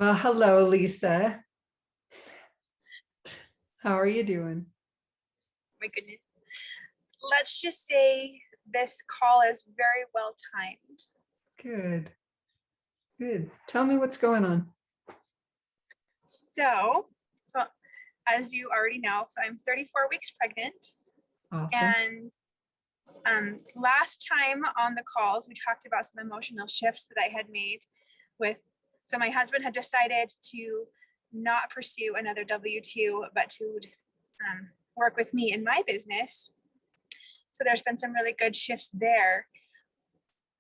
Well, hello, Lisa. How are you doing? My goodness. Let's just say this call is very well timed. Good, good. Tell me what's going on. So, as you already know, I'm 34 weeks pregnant. Awesome. And last time on the calls, we talked about some emotional shifts that I had made with. So, my husband had decided to not pursue another W-2, but to work with me in my business. So, there's been some really good shifts there.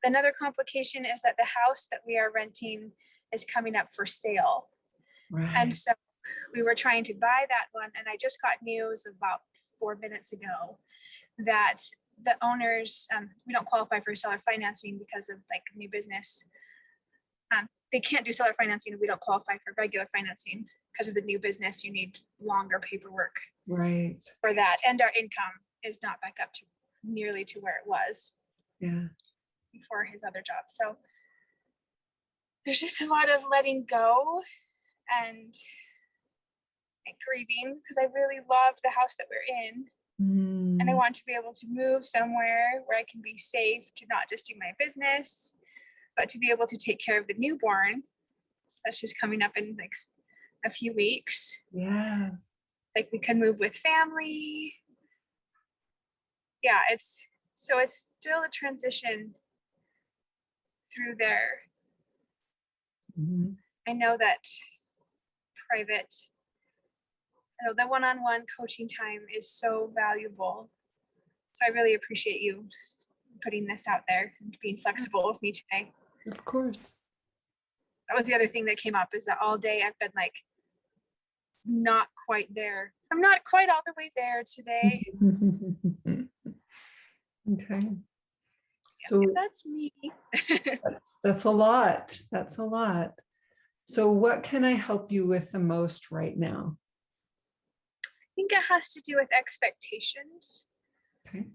Another complication is that the house that we are renting is coming up for sale. And Right. so we were trying to buy that one. And I just got news about 4 minutes ago that the owners, we don't qualify for seller financing because of like new business. They can't do seller financing and we don't qualify for regular financing because of the new business. You need longer paperwork Right. for that. And our income is not back up to nearly to where it was Yeah. before his other job. So there's just a lot of letting go and grieving because I really love the house that we're in. And I Mm, want to be able to move somewhere where I can be safe to not just do my business, but to be able to take care of the newborn that's just coming up in like a few weeks. yeah. Like we can move with family. Yeah, it's still a transition through there. Mhm. I know that private, I know the one-on-one coaching time is so valuable. So I really appreciate you putting this out there and being flexible with me today. Of course. That was the other thing that came up is that all day I've been like not quite there. I'm not quite all the way there today. Okay. Yeah, So that's me. I that's a lot. That's a lot. So what can I help you with the most right now? think it has to do with expectations. Okay.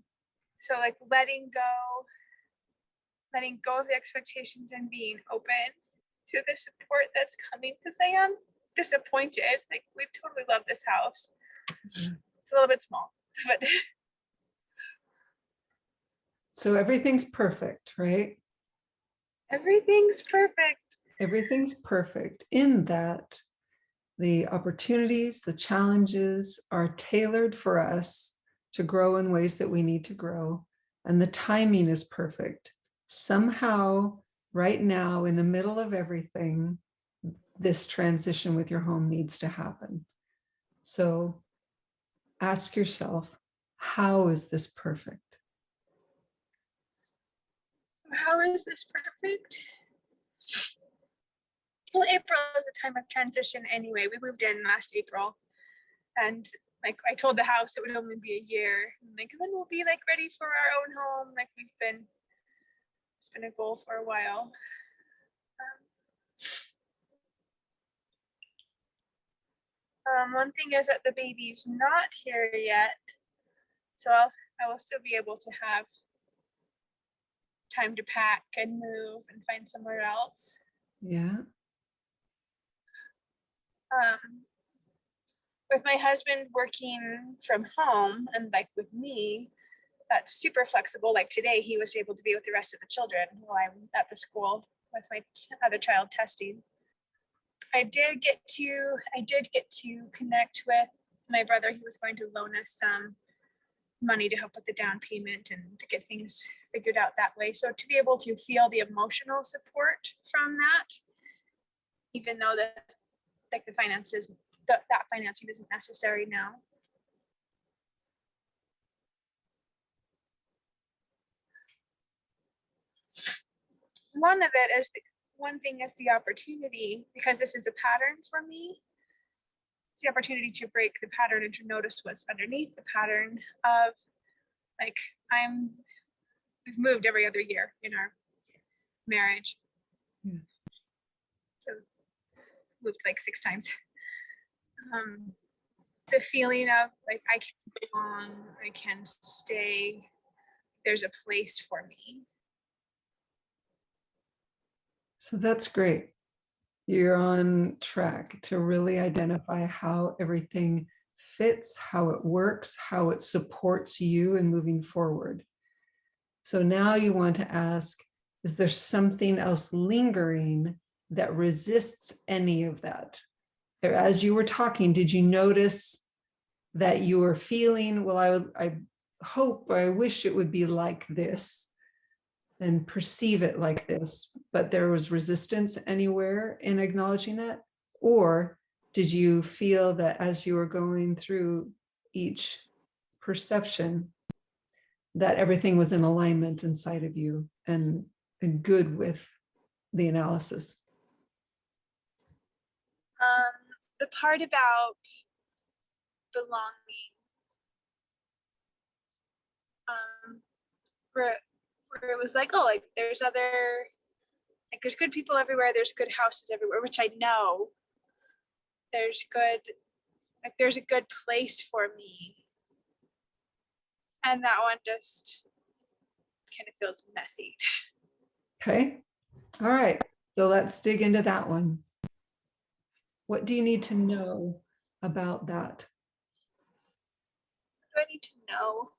So like letting go of the expectations and being open to the support that's coming because I am disappointed. Like we totally love this house. Yeah. It's a little bit small, but So everything's perfect, right? everything's perfect. Everything's perfect in that the opportunities, the challenges are tailored for us to grow in ways that we need to grow. And the timing is perfect. Somehow, right now, in the middle of everything, this transition with your home needs to happen. So ask yourself, how is this perfect? How is this perfect? Well, April is a time of transition anyway. We moved in last April, and like I told the house it would only be a year. Like then we'll be like ready for our own home. Like it's been a goal for a while. One thing is that the baby's not here yet, so I will still be able to have time to pack and move and find somewhere else. Yeah. Um, with my husband working from home and like with me, that's super flexible. Like today, he was able to be with the rest of the children while I'm at the school with my other child testing. I did get to connect with my brother. He was going to loan us some money to help with the down payment and to get things figured out that way. So to be able to feel the emotional support from that, even though the finances, that financing isn't necessary now. One thing is the opportunity, because this is a pattern for me. It's the opportunity to break the pattern and to notice what's underneath the pattern of like we've moved every other year in our marriage. Yeah. So moved like 6 times. Um, the feeling of like I can belong, I can stay, there's a place for me. So that's great. You're on track to really identify how everything fits, how it works, how it supports you in moving forward. So now you want to ask, is there something else lingering that resists any of that? As you were talking, did you notice that you were feeling, well, I hope, or I wish it would be like this, and perceive it like this, but there was resistance anywhere in acknowledging that? Or did you feel that as you were going through each perception, that everything was in alignment inside of you and good with the analysis? The part about belonging, where it was like, oh, like there's there's good people everywhere, there's good houses everywhere, which I know there's good, like there's a good place for me. And that one just kind of feels messy. Okay. All right. So let's dig into that one. What do you need to know about that? What do I need to know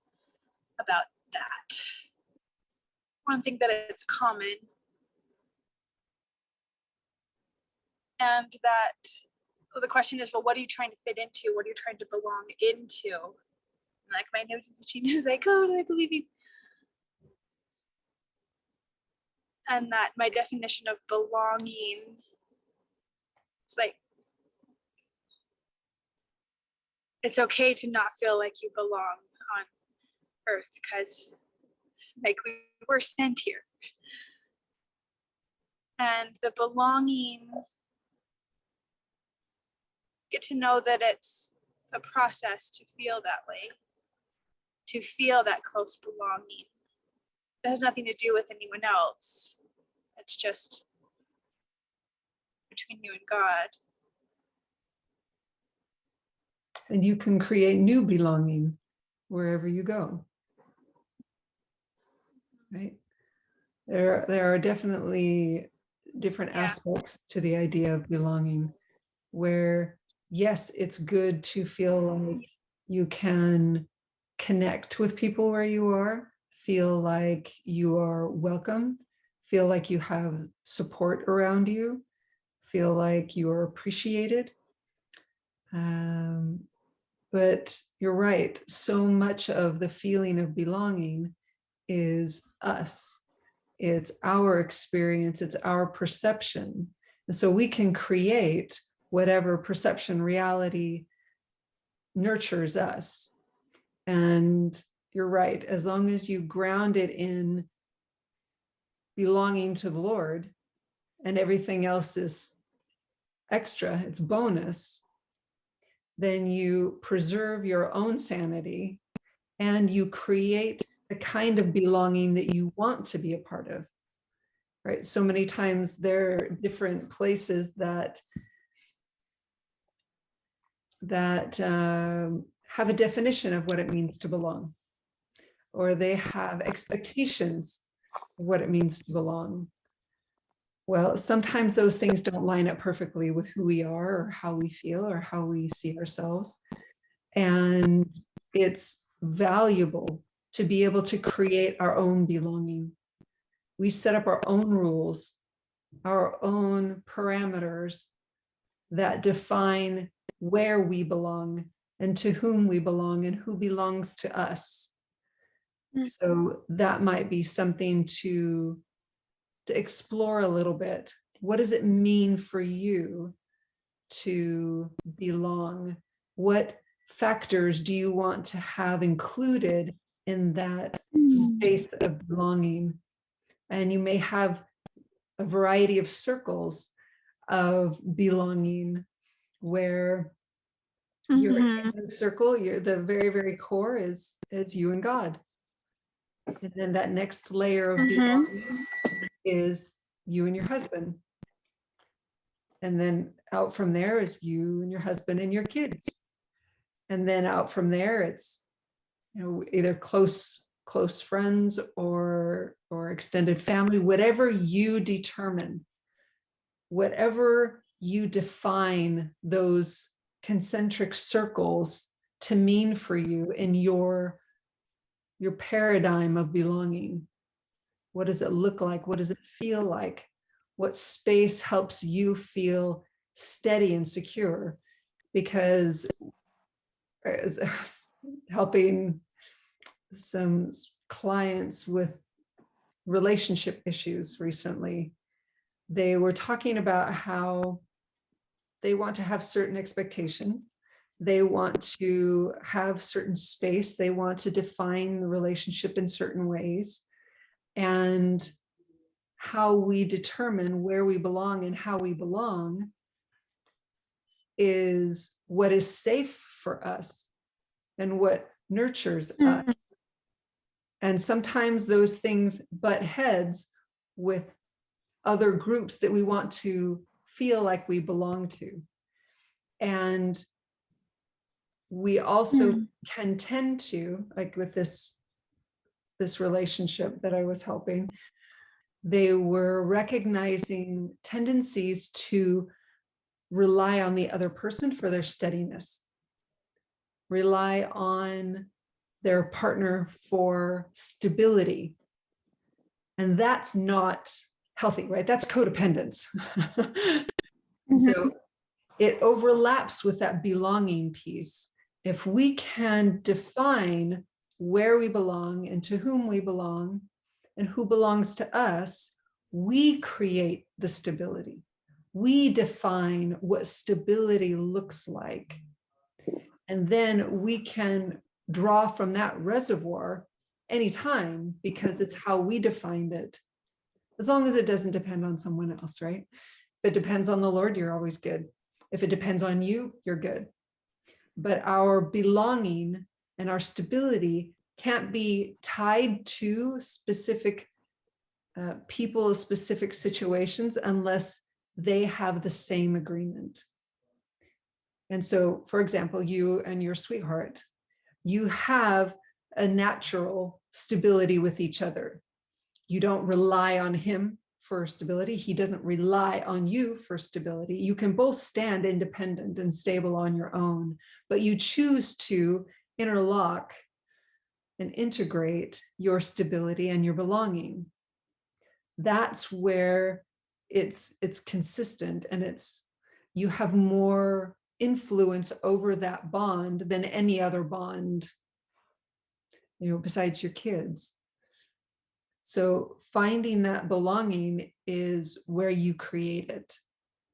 about that? One thing that it's common, and that, well, the question is, well, what are you trying to fit into? What are you trying to belong into? And like my notes is like, oh, do I believe you? And that my definition of belonging, it's like, it's okay to not feel like you belong on earth, because like we were sent here. And the belonging, get to know that it's a process to feel that way, to feel that close belonging. It has nothing to do with anyone else. It's just between you and God. And you can create new belonging wherever you go. Right? There are definitely different aspects to the idea of belonging, where yes, it's good to feel like you can connect with people where you are, feel like you are welcome, feel like you have support around you, feel like you are appreciated. But you're right, so much of the feeling of belonging is us. It's our experience, it's our perception. And so we can create whatever perception reality nurtures us. And you're right, as long as you ground it in belonging to the Lord and everything else is extra, it's bonus, then you preserve your own sanity and you create the kind of belonging that you want to be a part of. Right? So many times there are different places that have a definition of what it means to belong, or they have expectations of what it means to belong. Well, sometimes those things don't line up perfectly with who we are or how we feel or how we see ourselves. And it's valuable to be able to create our own belonging. We set up our own rules, our own parameters that define where we belong and to whom we belong and who belongs to us. So that might be something to explore a little bit. What does it mean for you to belong? What factors do you want to have included in that space of belonging? And you may have a variety of circles of belonging where your circle, the very, very core is you and God. And then that next layer of belonging is you and your husband. And then out from there, it's you and your husband and your kids. And then out from there, it's, either close friends or extended family, whatever you determine. whatever you define those concentric circles to mean for you in your paradigm of belonging. What does it look like? What does it feel like? What space helps you feel steady and secure? Because as helping some clients with relationship issues recently, they were talking about how they want to have certain expectations. They want to have certain space. They want to define the relationship in certain ways. And how we determine where we belong and how we belong is what is safe for us and what nurtures us. And sometimes those things butt heads with other groups that we want to feel like we belong to. And we also can tend to, like with this relationship that I was helping, they were recognizing tendencies to rely on the other person for their steadiness, rely on their partner for stability. And that's not healthy, right? That's codependence. So it overlaps with that belonging piece. If we can define where we belong and to whom we belong and who belongs to us, we create the stability. We define what stability looks like. And then we can draw from that reservoir anytime because it's how we defined it. As long as it doesn't depend on someone else, right? If it depends on the Lord, you're always good. If it depends on you, you're good. But our belonging and our stability can't be tied to specific people, specific situations, unless they have the same agreement. And so, for example, you and your sweetheart, you have a natural stability with each other. You don't rely on him for stability. He doesn't rely on you for stability. You can both stand independent and stable on your own, but you choose to interlock and integrate your stability and your belonging. That's where it's consistent, and you have more influence over that bond than any other bond, besides your kids. So finding that belonging is where you create it.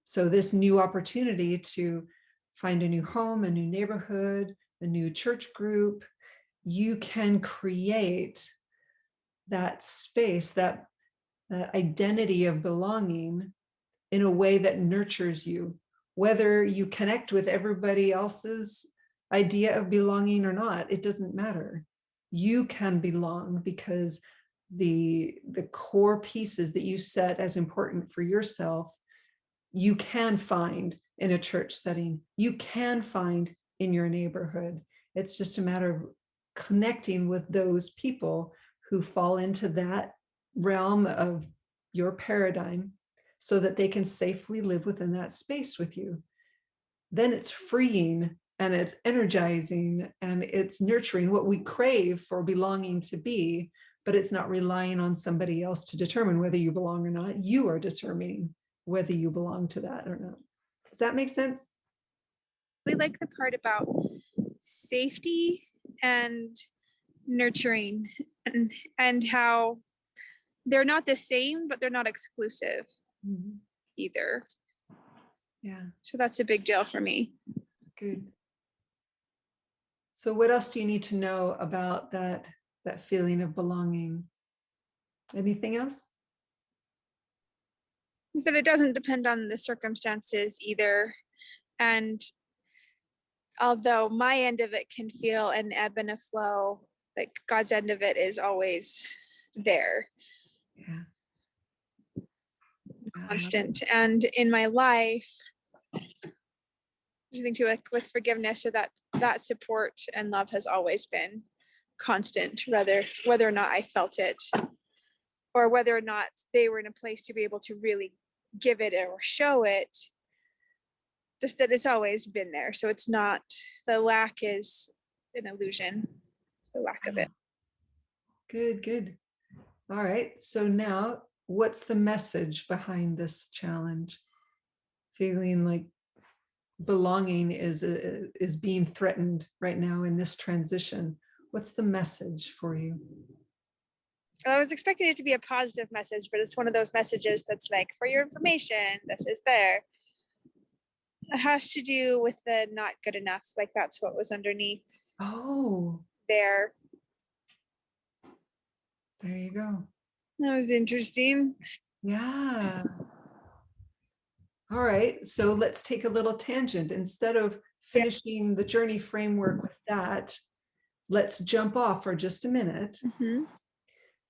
So this new opportunity to find a new home, a new neighborhood, a new church group, you can create that space, that identity of belonging in a way that nurtures you, whether you connect with everybody else's idea of belonging or not. It doesn't matter. You can belong because the core pieces that you set as important for yourself, you can find in a church setting, you can find in your neighborhood. It's just a matter of connecting with those people who fall into that realm of your paradigm so that they can safely live within that space with you. Then it's freeing and it's energizing and it's nurturing what we crave for belonging to be, but it's not relying on somebody else to determine whether you belong or not. You are determining whether you belong to that or not. Does that make sense? We like the part about safety and nurturing, and how they're not the same, but they're not exclusive either. Yeah. So that's a big deal for me. Good. So what else do you need to know about that feeling of belonging? Anything else? Is that it doesn't depend on the circumstances either. And although my end of it can feel an ebb and a flow, like God's end of it is always there. Yeah. Constant. And in my life, I think too, like with forgiveness, so that support and love has always been constant, whether or not I felt it, or whether or not they were in a place to be able to really give it or show it, just that it's always been there. So it's not, the lack is an illusion, the lack of it. Good, good. All right. So now, what's the message behind this challenge? Feeling like belonging is being threatened right now in this transition. What's the message for you? I was expecting it to be a positive message, but it's one of those messages that's like, for your information, this is there. It has to do with the not good enough. Like that's what was underneath Oh, there. there you go. That was interesting. Yeah. All right. So let's take a little tangent. Instead of finishing the journey framework with that, let's jump off for just a minute. Mm-hmm.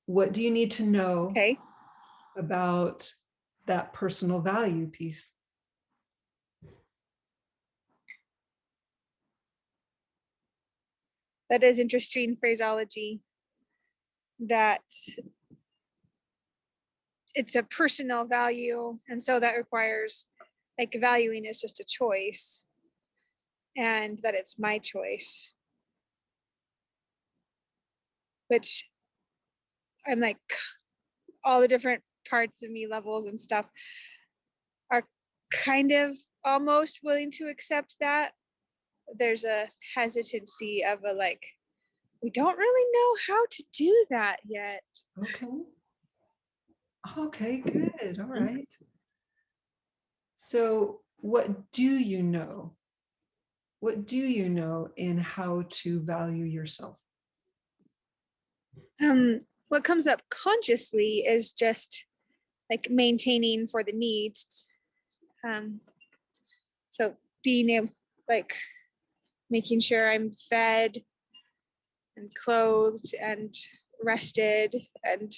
What do you need to know Okay. about that personal value piece? That is interesting phraseology, that it's a personal value. And so that requires, like, valuing is just a choice, and that it's my choice, which I'm like, all the different parts of me, levels and stuff, are kind of almost willing to accept that. There's a hesitancy of a like, we don't really know how to do that yet. Okay. Okay, good. All right. So what do you know? What do you know in how to value yourself? What comes up consciously is just like maintaining for the needs. So being able, like, making sure I'm fed and clothed and rested and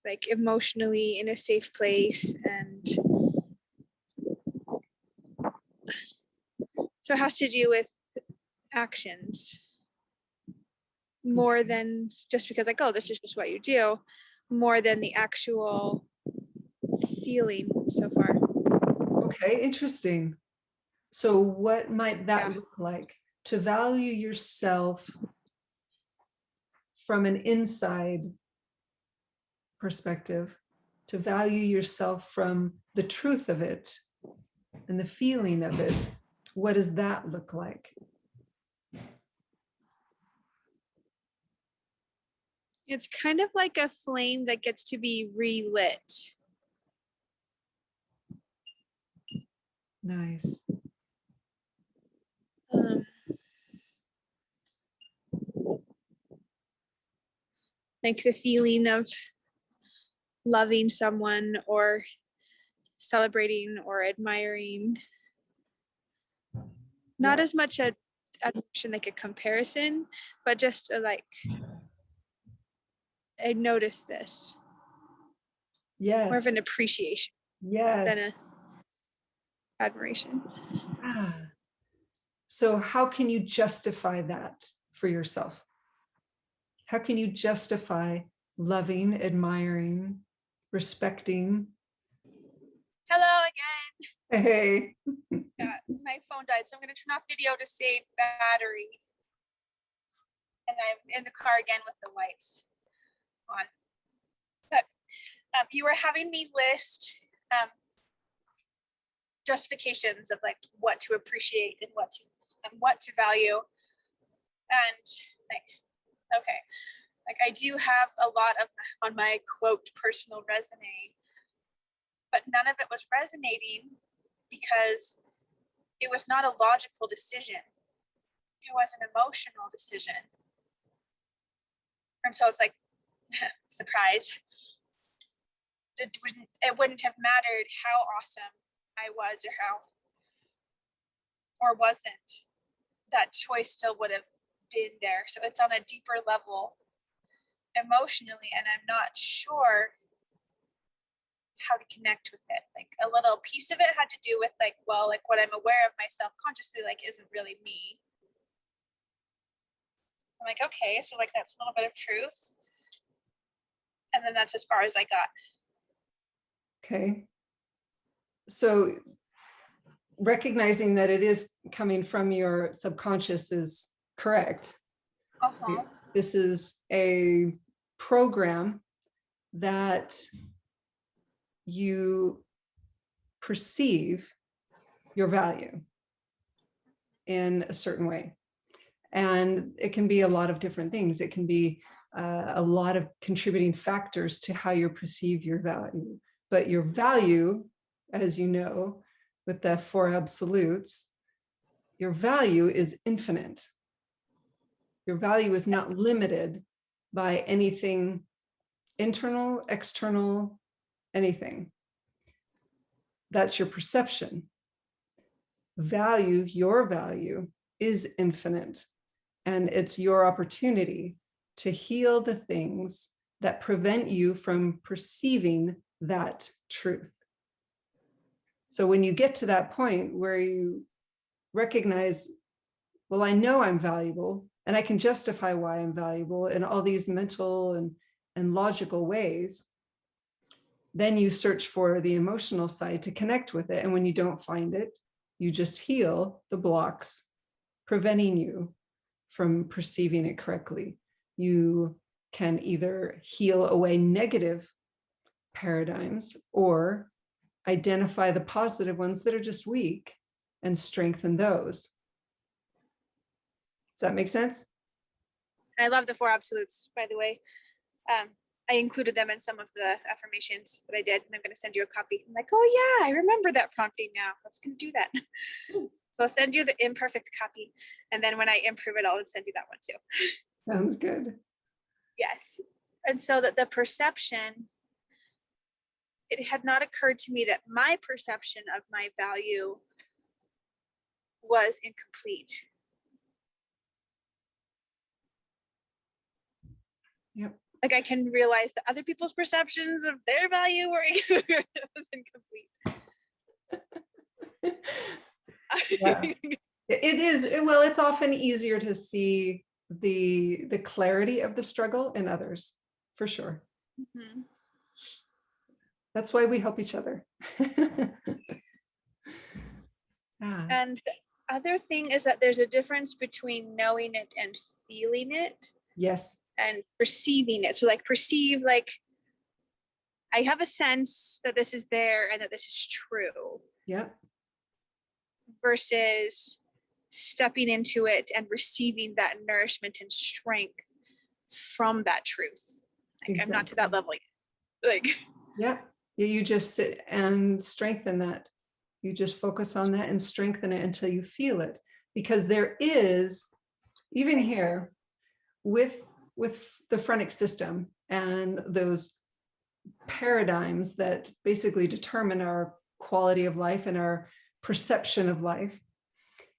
like emotionally in a safe place. And so it has to do with actions more than just because like, oh, this is just what you do, more than the actual feeling so far. Okay, interesting. So what might that Yeah. look like? To value yourself from an inside perspective, to value yourself from the truth of it and the feeling of it. What does that look like? It's kind of like a flame that gets to be relit. Nice. Um, like the feeling of loving someone or celebrating or admiring. Not Yeah. as much a admiration, like a comparison, but just a, like, I noticed this. More of Yes. an appreciation than Yes. a admiration. Ah. So how can you justify that for yourself? How can you justify loving, admiring, respecting? Hello again. Hey. Yeah, my phone died, so I'm going to turn off video to save battery. And I'm in the car again with the lights on. But you were having me list justifications of like what to appreciate and what to value. And like, okay, like I do have a lot of on my quote personal resume, but none of it was resonating because it was not a logical decision. It was an emotional decision. And so it's like, surprise. It wouldn't have mattered how awesome I was or wasn't. That choice still would have been there. So it's on a deeper level emotionally, and I'm not sure how to connect with it. Like a little piece of it had to do with like, well, like what I'm aware of myself consciously, like isn't really me. So I'm like, okay, so like that's a little bit of truth. And then that's as far as I got. Okay. So recognizing that it is coming from your subconscious is correct. Uh-huh. This is a program that you perceive your value in a certain way. And it can be a lot of different things. It can be a lot of contributing factors to how you perceive your value. But your value, as you know, with the four absolutes, your value is infinite. Your value is not limited by anything internal, external, anything. That's your perception. Value, your value is infinite. And it's your opportunity to heal the things that prevent you from perceiving that truth. So when you get to that point where you recognize, well, I know I'm valuable and I can justify why I'm valuable in all these mental and logical ways, then you search for the emotional side to connect with it. And when you don't find it, you just heal the blocks preventing you from perceiving it correctly. You can either heal away negative paradigms or identify the positive ones that are just weak and strengthen those. Does that make sense? And I love the four absolutes, by the way. I included them in some of the affirmations that I did, and I'm going to send you a copy. I'm like, oh yeah, I remember that prompting now. I was going to do that. So I'll send you the imperfect copy. And then when I improve it, I'll send you that one too. Sounds good. Yes. And so that the perception, it had not occurred to me that my perception of my value was incomplete. Yep. Like I can realize that other people's perceptions of their value were it was incomplete. Yeah. It is, well, it's often easier to see the clarity of the struggle in others, for sure. Mm-hmm. That's why we help each other. Yeah. And the other thing is that there's a difference between knowing it and feeling it. Yes. And perceiving it. So like perceive, like I have a sense that this is there and that this is true. Yeah. Versus stepping into it and receiving that nourishment and strength from that truth. Like, exactly. I'm not to that level yet. Like, yeah, you just sit and strengthen that. You just focus on that and strengthen it until you feel it. Because there is, even here, with the phrenic system and those paradigms that basically determine our quality of life and our perception of life,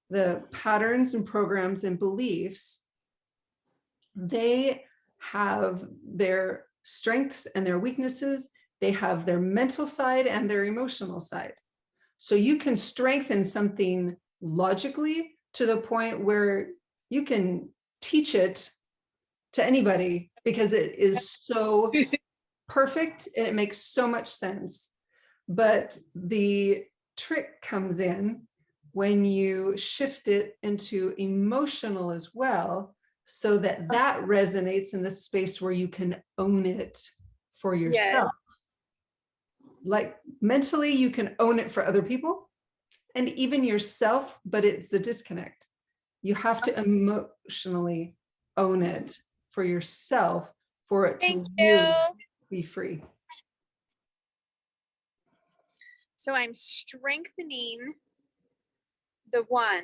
the patterns and programs and beliefs, they have their strengths and their weaknesses. They have their mental side and their emotional side. So you can strengthen something logically to the point where you can teach it to anybody because it is so perfect and it makes so much sense. But the trick comes in when you shift it into emotional as well, so that that resonates in the space where you can own it for yourself. Yeah. Like mentally, you can own it for other people and even yourself, but it's the disconnect. You have to emotionally own it for yourself for it to really be free. So I'm strengthening the one,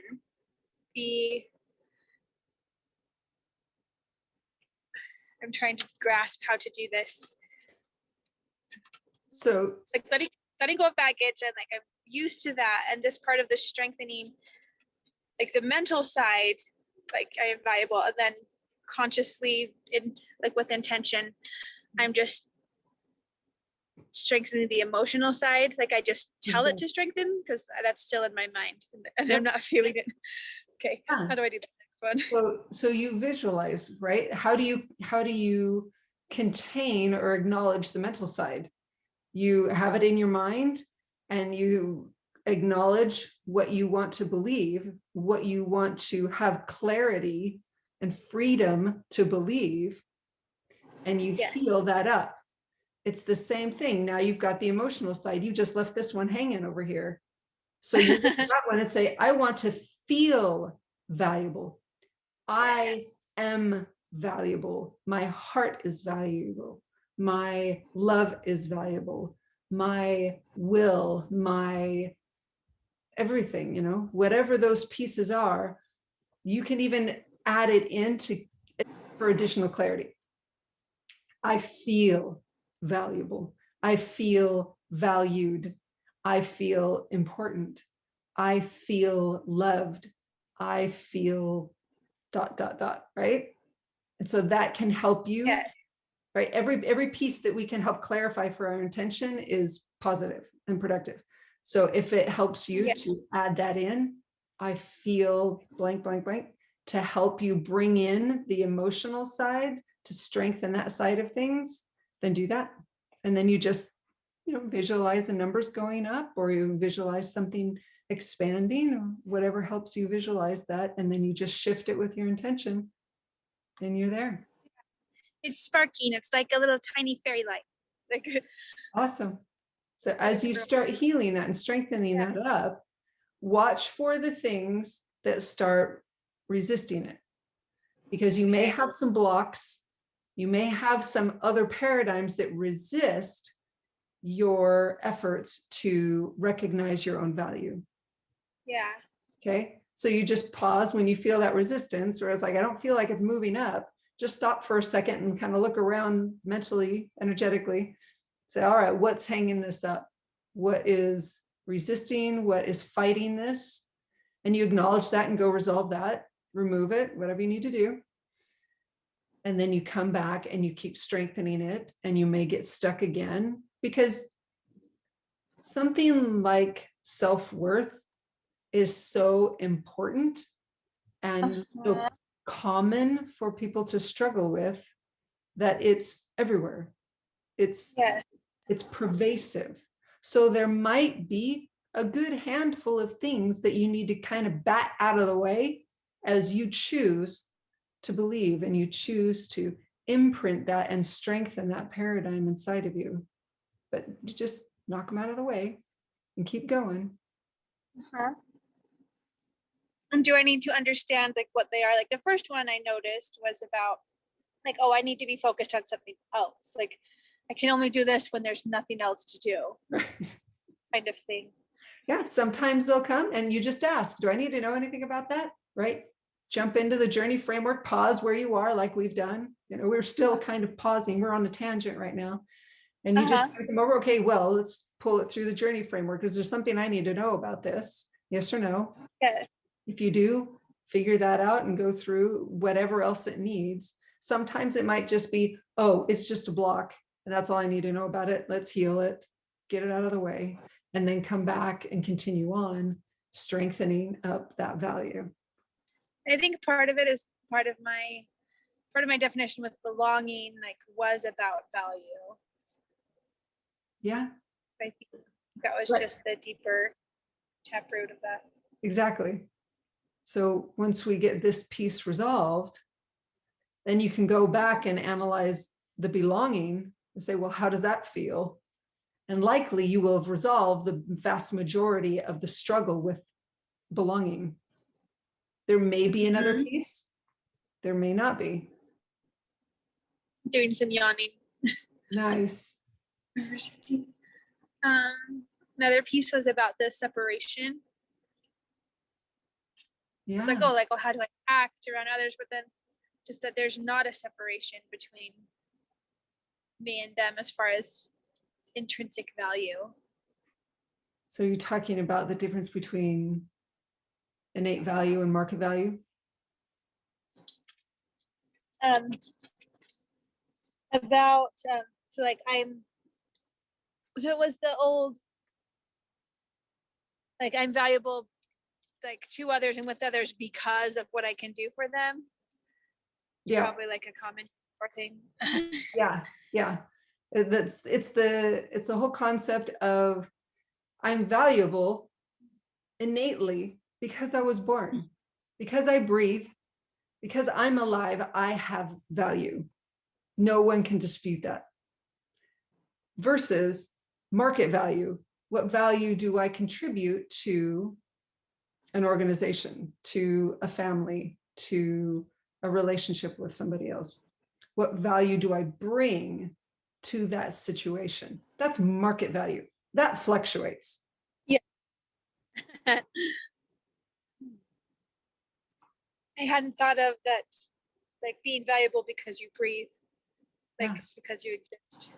I'm trying to grasp how to do this. So like letting go of baggage, and like I'm used to that. And this part of the strengthening, like the mental side, like I am valuable, and then consciously with intention, I'm just strengthening the emotional side. Like I just tell it to strengthen because that's still in my mind and I'm not feeling it. Okay. Yeah. How do I do the next one? So you visualize, right? How do you contain or acknowledge the mental side? You have it in your mind and you acknowledge what you want to believe, what you want to have clarity and freedom to believe, and you Yes. heal that up. It's the same thing. Now you've got the emotional side. You just left this one hanging over here. So you look at that one and say, I want to feel valuable. I Yes. am valuable. My heart is valuable. My love is valuable. My will, my everything, you know, whatever those pieces are, you can even add it into for additional clarity. I feel valuable. I feel valued. I feel important. I feel loved. I feel ... right? And so that can help you, Yes. right? Every piece that we can help clarify for our intention is positive and productive. So if it helps you Yeah. to add that in, I feel blank, blank, blank, to help you bring in the emotional side, to strengthen that side of things, then do that. And then you just, you know, visualize the numbers going up, or you visualize something expanding, or whatever helps you visualize that. And then you just shift it with your intention, and you're there. It's sparking. It's like a little tiny fairy light. Like Awesome. So as you start healing that and strengthening yeah. that up, watch for the things that start resisting it, because you may Okay. have some blocks. You may have some other paradigms that resist your efforts to recognize your own value. Yeah. Okay. So you just pause when you feel that resistance, or it's like, I don't feel like it's moving up. Just stop for a second and kind of look around mentally, energetically. Say, all right, what's hanging this up? What is resisting? What is fighting this? And you acknowledge that and go resolve that, remove it, whatever you need to do. And then you come back and you keep strengthening it, and you may get stuck again, because something like self-worth is so important and so Uh-huh. common for people to struggle with, that it's everywhere. It's Yeah. it's pervasive. So there might be a good handful of things that you need to kind of bat out of the way as you choose to believe, and you choose to imprint that and strengthen that paradigm inside of you. But you just knock them out of the way and keep going. Uh-huh. And do I need to understand like what they are? Like the first one I noticed was about like, oh, I need to be focused on something else. Like I can only do this when there's nothing else to do, kind of thing. Yeah, sometimes they'll come and you just ask, do I need to know anything about that? Right? Jump into the journey framework, pause where you are, like we've done. You know, we're still kind of pausing. We're on a tangent right now. And you just Uh-huh. come over, okay, well, let's pull it through the journey framework. Is there something I need to know about this? Yes or no? Yeah. If you do, figure that out and go through whatever else it needs. Sometimes it might just be, oh, it's just a block, and that's all I need to know about it. Let's heal it, get it out of the way, and then come back and continue on strengthening up that value. I think part of it is part of my definition with belonging like was about value. Yeah, I think that was right. just the deeper taproot of that. Exactly. So once we get this piece resolved, then you can go back and analyze the belonging and say, well, how does that feel? And likely you will have resolved the vast majority of the struggle with belonging. There may be another Mm-hmm. piece, there may not be. Doing some yawning. Nice. Another piece was about the separation. It's like, Yeah. oh, like, well, how do I act around others? But then just that there's not a separation between me and them as far as intrinsic value. So you're talking about the difference between innate value and market value? Um, about so like so it was the old like I'm valuable like to others and with others because of what I can do for them. It's Yeah. probably like a common thing. Yeah. Yeah. It's the whole concept of I'm valuable innately because I was born, because I breathe, because I'm alive, I have value. No one can dispute that. Versus market value. What value do I contribute to an organization, to a family, to a relationship with somebody else? What value do I bring to that situation? That's market value. That fluctuates. Yeah. I hadn't thought of that, like being valuable because you breathe, like Yeah. because you exist.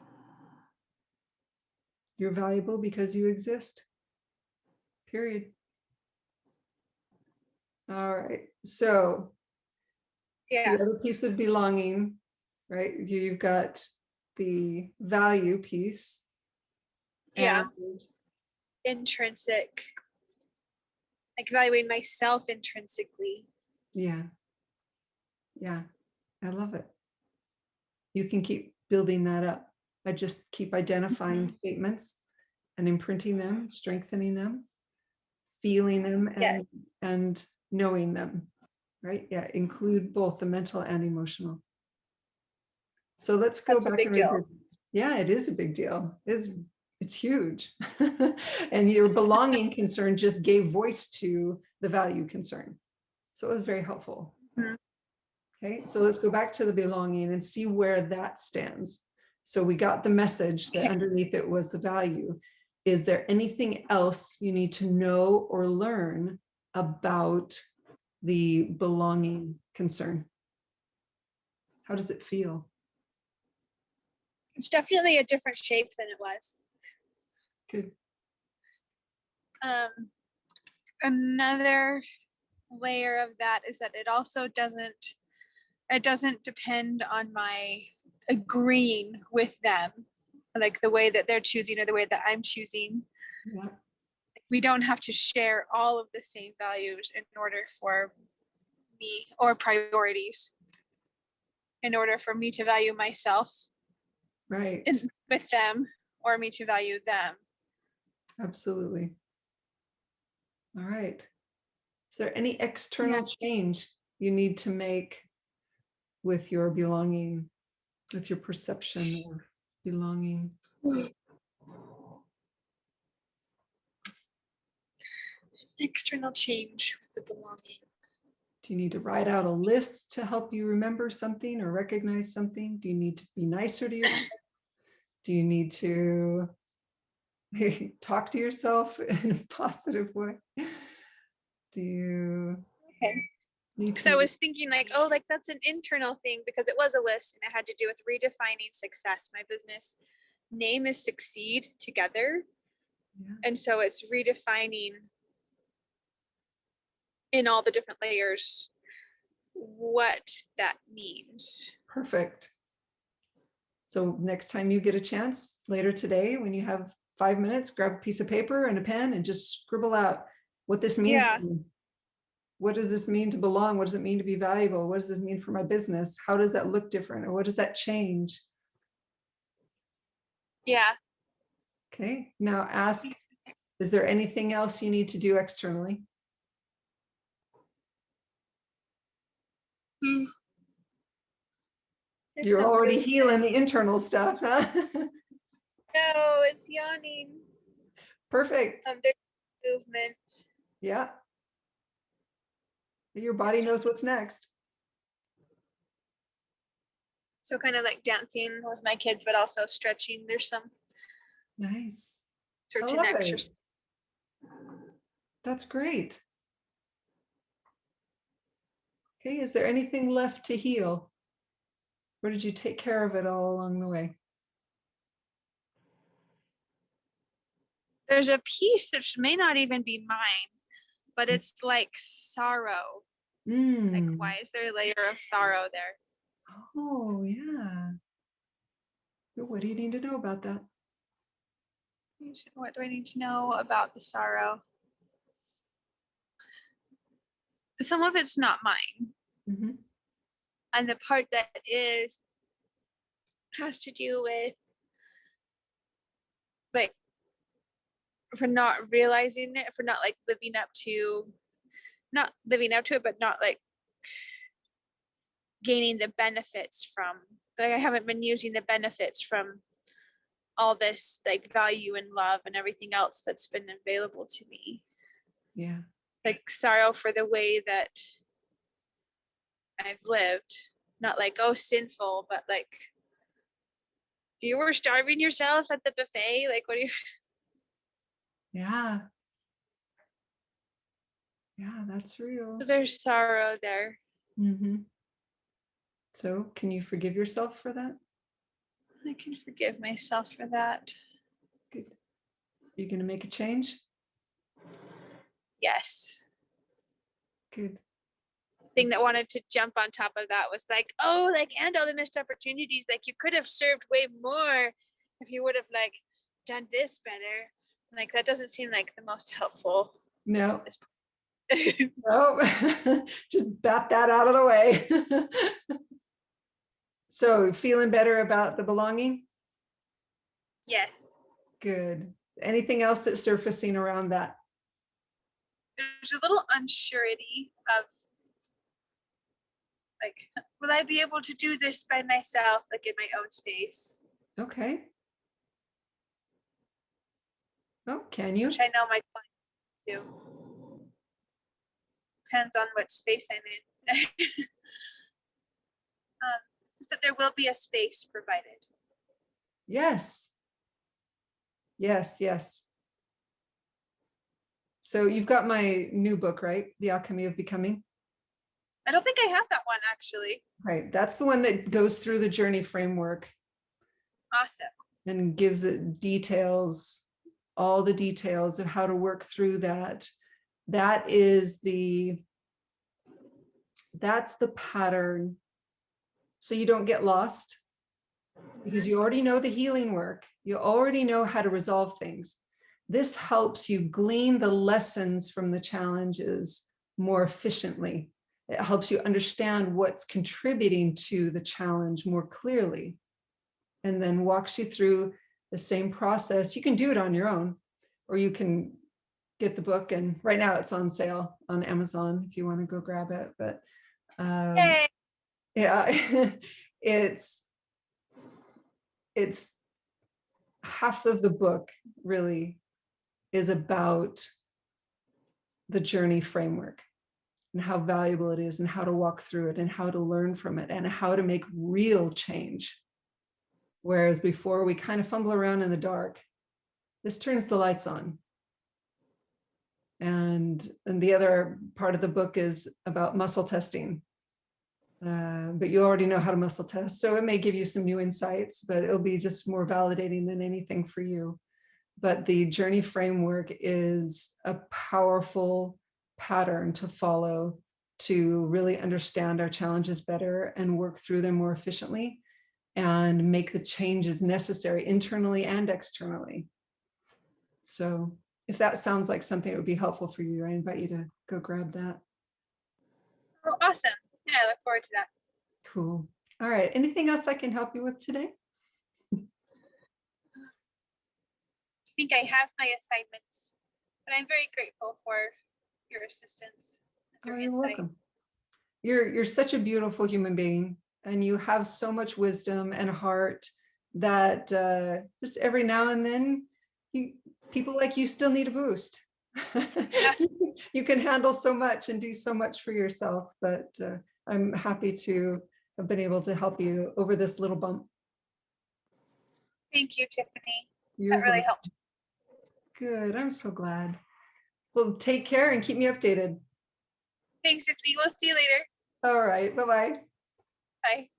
You're valuable because you exist. Period. All right. So Yeah. the other piece of belonging, right? You've got the value piece. Yeah. And Intrinsic, like evaluating myself intrinsically. yeah, I love it. You can keep building that up. I just keep identifying statements and imprinting them, strengthening them, feeling them, Yeah. and knowing them, right? Yeah, include both the mental and emotional. So let's go That's a back big and deal. revisit. Yeah, it is a big deal. It's huge. And your belonging concern just gave voice to the value concern. So it was very helpful. Mhm. Okay, so let's go back to the belonging and see where that stands. So we got the message that underneath it was the value. Is there anything else you need to know or learn about the belonging concern? How does it feel? It's definitely a different shape than it was. Good. Another layer of that is that it also doesn't depend on my agreeing with them, like the way that they're choosing or the way that I'm choosing. Yeah. We don't have to share all of the same values in order for me, or priorities, in order for me to value myself Right. with them, or me to value them. Absolutely. All right. Is there any external change you need to make with your belonging, with your perception of belonging? External change with the belonging. Do you need to write out a list to help you remember something or recognize something? Do you need to be nicer to yourself? Do you need to talk to yourself in a positive way? Do you Okay. need Because I to? was thinking like, oh, like that's an internal thing, because it was a list and it had to do with redefining success. My business name is Succeed Together. Yeah. And so it's redefining in all the different layers what that means. Perfect. So next time you get a chance later today, when you have 5 minutes, grab a piece of paper and a pen and just scribble out what this means Yeah. to me. What does this mean to belong? What does it mean to be valuable? What does this mean for my business? How does that look different? Or what does that change? Yeah. Okay, now ask, is there anything else you need to do externally? There's You're some already movement. healing the internal stuff, huh? No, it's yawning. Perfect. There's movement. Yeah, your body It's knows what's next. so kind of like dancing with my kids, but also stretching. There's some Nice. I certain love exercise. it. That's great. Okay, is there anything left to heal? Or did you take care of it all along the way? There's a piece that may not even be mine, but it's like sorrow. Like, why is there a layer of sorrow there? Oh, yeah. What do you need to know about that? What do I need to know about the sorrow? Some of it's not mine. Mm-hmm. And the part that is has to do with like, for not realizing it, for not like living up to it, but not like gaining the benefits from, like, I haven't been using the benefits from all this like value and love and everything else that's been available to me. Yeah. Like sorrow for the way that I've lived, not like, oh, sinful, but like, you were starving yourself at the buffet. Like, what do you? Yeah. Yeah, that's real. There's sorrow there. Mm-hmm. So can you forgive yourself for that? I can forgive myself for that. Good. You going to make a change? Yes. Good. Thing that wanted to jump on top of that was like, oh, like, and all the missed opportunities. Like, you could have served way more if you would have like done this better. Like, that doesn't seem like the most helpful. No. No. Just bat that out of the way. So feeling better about the belonging? Yes. Good. Anything else that's surfacing around that? There's a little unsurety of like, will I be able to do this by myself, like in my own space? Okay. Oh, can you? Which I know my clients do. Depends on what space I'm in. Is that there will be a space provided. Yes. Yes, yes. So you've got my new book, right? The Alchemy of Becoming. I don't think I have that one actually. Right. That's the one that goes through the journey framework. Awesome. And gives it details, all the details of how to work through that. That's the pattern. So you don't get lost because you already know the healing work. You already know how to resolve things. This helps you glean the lessons from the challenges more efficiently. It helps you understand what's contributing to the challenge more clearly, and then walks you through the same process. You can do it on your own, or you can get the book, and right now it's on sale on Amazon if you want to go grab it. But Yay. yeah, it's half of the book really is about the journey framework and how valuable it is and how to walk through it and how to learn from it and how to make real change. Whereas before we kind of fumble around in the dark, this turns the lights on. And the other part of the book is about muscle testing. But you already know how to muscle test. So it may give you some new insights, but it'll be just more validating than anything for you. But the journey framework is a powerful pattern to follow to really understand our challenges better and work through them more efficiently and make the changes necessary internally and externally. So if that sounds like something that would be helpful for you, I invite you to go grab that. Oh, awesome. Yeah, I look forward to that. Cool. All right. Anything else I can help you with today? I think I have my assignments, but I'm very grateful for your assistance and your Oh, you're insight. welcome. You're such a beautiful human being, and you have so much wisdom and heart that just every now and then people like you still need a boost. You can handle so much and do so much for yourself, but I'm happy to have been able to help you over this little bump. Thank you, Tiffany. You're That really welcome. helped. Good. I'm so glad. Well, take care and keep me updated. Thanks, Tiffany. We'll see you later. All right. Bye-bye. Bye.